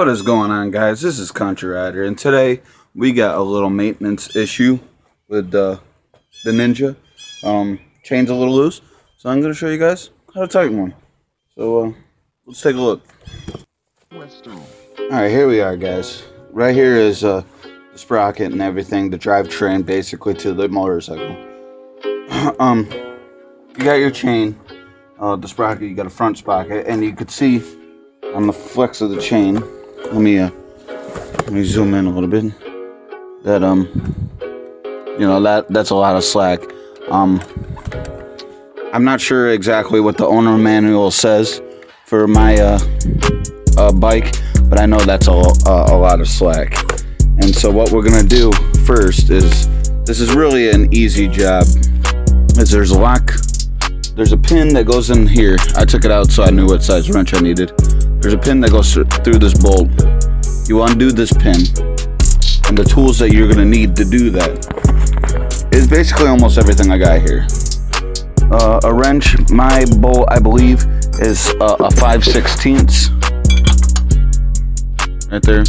What is going on, guys? This is Country Rider, and today we got a little maintenance issue with the Ninja. Chain's a little loose, so I'm going to show you guys how to tighten one. So let's take a look. Alright, here we are, guys. Right here is the sprocket and everything, the drivetrain basically to the motorcycle. You got your chain, the sprocket, you got a front sprocket, and you could see on the flex of the chain, let me zoom in a little bit, that you know, that's a lot of slack. I'm not sure exactly what the owner manual says for my bike, but I know that's a lot of slack. And so what we're gonna do first is, this is really an easy job, is there's a lock, there's a pin that goes in here. I took it out so I knew what size wrench I needed. There's a pin that goes through this bolt. You undo this pin, and the tools that you're gonna need to do that is basically almost everything I got here. A wrench, my bolt I believe is a 5/16, right there,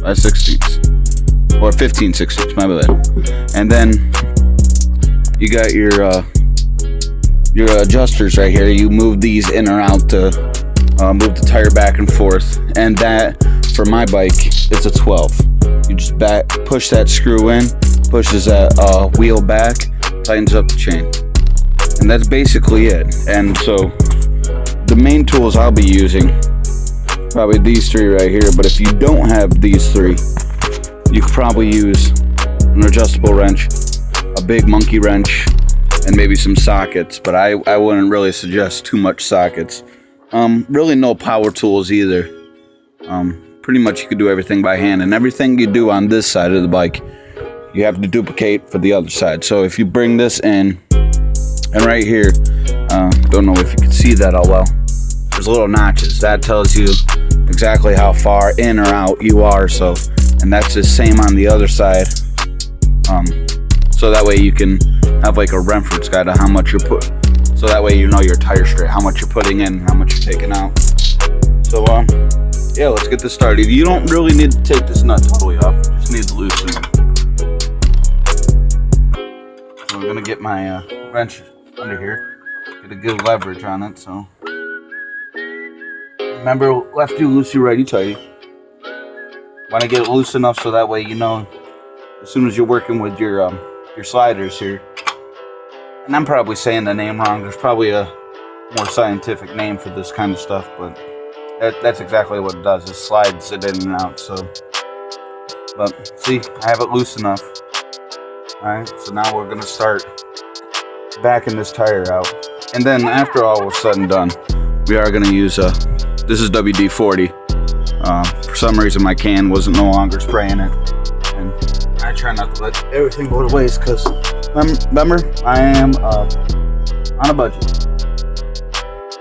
5/16, or 15/16, my bad. And then you got your adjusters right here. You move these in or out to move the tire back and forth, and that for my bike it's a 12. You just push that screw in, pushes that wheel back, tightens up the chain, and that's basically it. And so the main tools I'll be using, probably these three right here, but if you don't have these three, you could probably use an adjustable wrench, a big monkey wrench, and maybe some sockets, but I wouldn't really suggest too much sockets. Really no power tools either. Pretty much you could do everything by hand, and everything you do on this side of the bike, you have to duplicate for the other side. So if you bring this in, and right here, don't know if you can see that all well, there's little notches. That tells you exactly how far in or out you are. So, and that's the same on the other side. So that way you can have like a reference guide of how much you're so that way you know your tire straight, how much you're putting in, how much you're taking out. So yeah, let's get this started. You don't really need to take this nut totally off, you just need to loosen it. So I'm gonna get my wrench under here, get a good leverage on it. So remember, lefty loosey, righty tighty. Want to get it loose enough so that way you know as soon as you're working with your sliders here. And I'm probably saying the name wrong. There's probably a more scientific name for this kind of stuff, but that's exactly what it does. It slides it in and out. So, but see, I have it loose enough. All right, so now we're gonna start backing this tire out, and then after all was said and done, we are gonna use this is WD-40. For some reason, my can wasn't no longer spraying it, and I try not to let everything go to waste because remember, I am on a budget.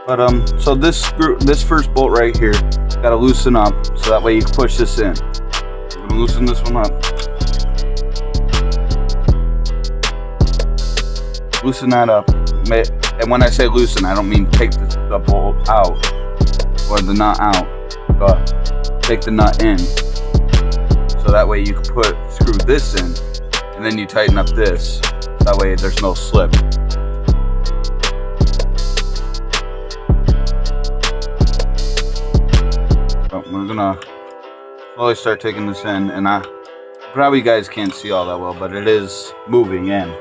But so this first bolt right here, gotta loosen up so that way you can push this in. I'm gonna loosen this one up. Loosen that up. And when I say loosen, I don't mean take the bolt out or the nut out, but take the nut in. So that way you can screw this in, and then you tighten up this. That way there's no slip. So we're gonna slowly start taking this in, and probably you guys can't see all that well, but it is moving in.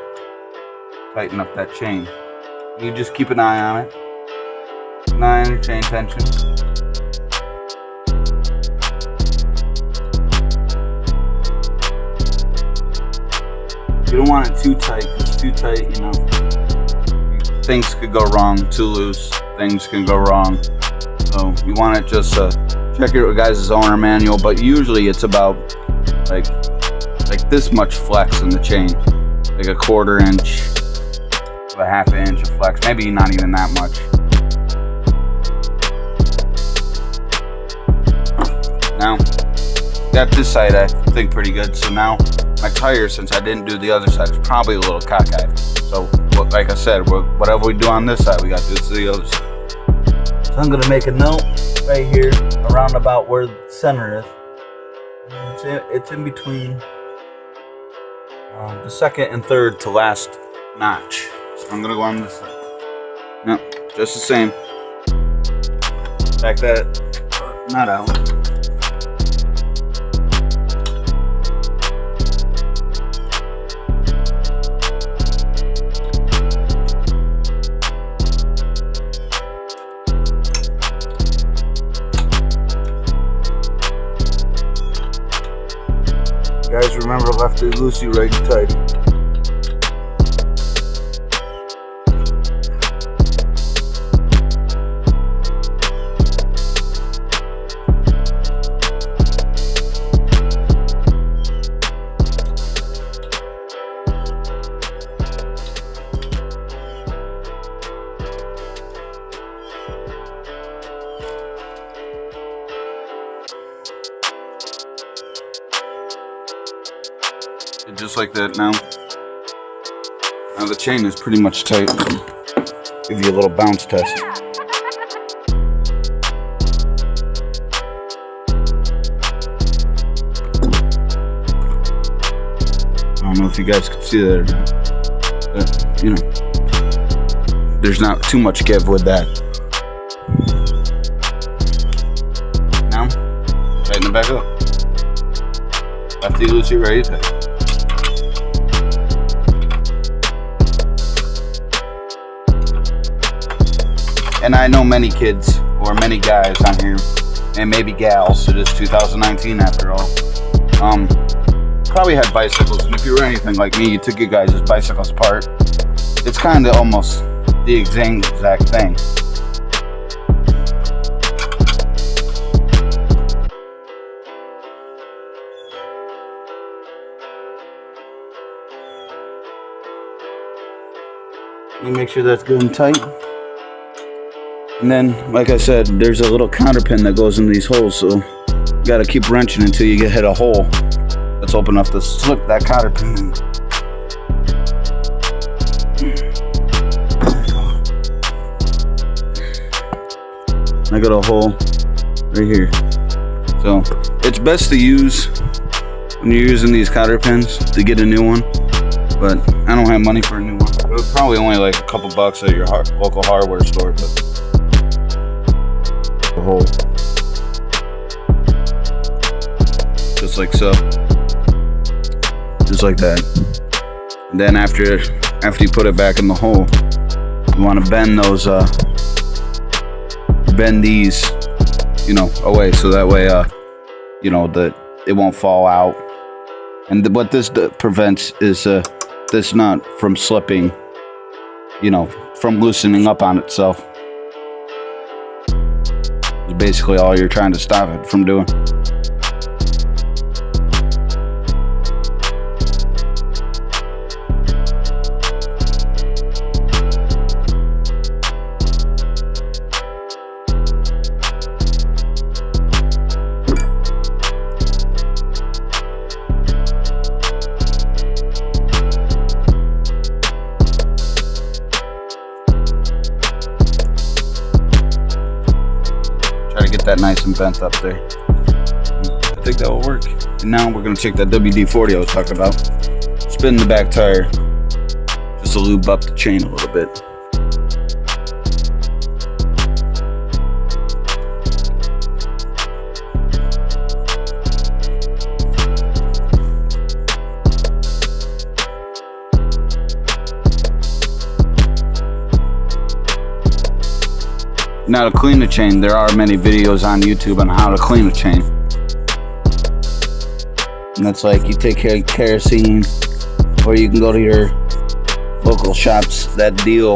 Tighten up that chain. You just keep an eye on it. An eye on your chain tension. You don't want it too tight, because too tight, you know, things could go wrong. Too loose, things can go wrong. So you want it just check your guys' owner manual, but usually it's about like this much flex in the chain, like a 1/4 inch, a 1/2 inch of flex, maybe not even that much. Now, got this side I think pretty good, so now my tire, since I didn't do the other side, is probably a little cockeyed. So, like I said, whatever we do on this side, we got to do to the other side. So I'm going to make a note right here, around about where the center is. It's in between the second and third to last notch. So I'm gonna go on this side. No, just the same. Back that knot out. Guys, remember, lefty loosey, righty tighty. Just like that now. Now the chain is pretty much tight. Give you a little bounce test. I don't know if you guys can see that or not, but you know, there's not too much give with that. Now, tighten it back up. Lefty loosey, righty tight. And I know many kids, or many guys on here, and maybe gals, it is 2019 after all, probably had bicycles, and if you were anything like me, you took your guys' bicycles apart. It's kind of almost the exact thing. You make sure that's good and tight. And then, like I said, there's a little counter pin that goes in these holes, so you gotta keep wrenching until you hit a hole that's open enough to slip that counter pin in. I got a hole right here. So, it's best to use when you're using these counter pins to get a new one, but I don't have money for a new one. It was probably only like a couple bucks at your local hardware store, but a hole just like so, just like that. And then after you put it back in the hole, you want to bend those bend these, you know, away, so that way you know, that it won't fall out. And what this prevents is this nut from slipping, you know, from loosening up on itself. It's basically all you're trying to stop it from doing. Get that nice and bent up there. I think that will work. And now we're going to take that WD-40 I was talking about, spin the back tire just to lube up the chain a little bit. Now to clean the chain, there are many videos on YouTube on how to clean a chain. And that's like, you take kerosene, or you can go to your local shops that deal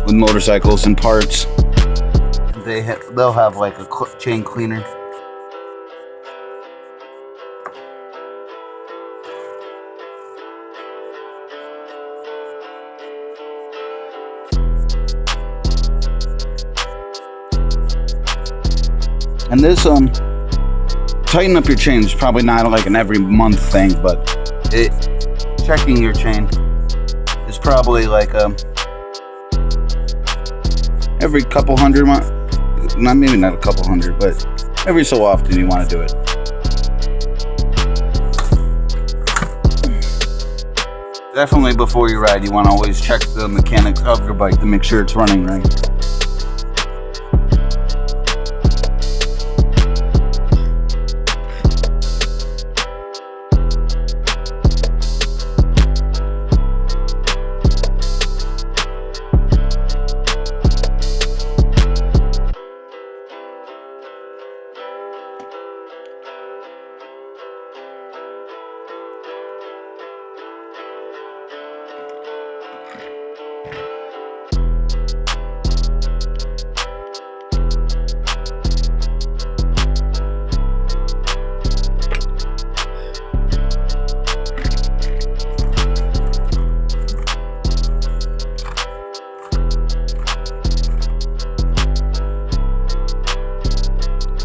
with motorcycles and parts. They'll have like a chain cleaner. And this tighten up your chain is probably not like an every month thing, but checking your chain is probably like every couple hundred months. Maybe not a couple hundred, but every so often you want to do it. definitely before you ride, you want to always check the mechanics of your bike to make sure it's running right.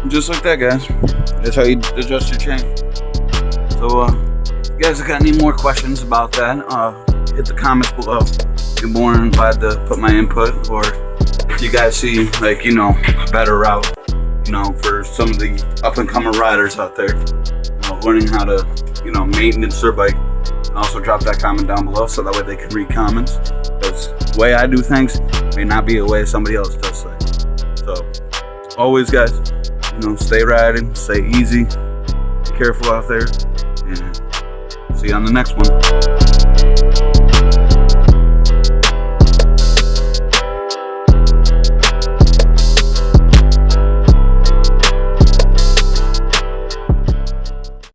Just like that, guys. That's how you adjust your chain. So, if you guys have got any more questions about that, hit the comments below. You're more than glad to put my input, or if you guys see, like, you know, a better route, you know, for some of the up-and-coming riders out there, you know, learning how to, you know, maintenance their bike. And also drop that comment down below so that way they can read comments. Because the way I do things may not be the way somebody else does things. So, always, guys, you know, stay riding, stay easy, be careful out there, and see you on the next one.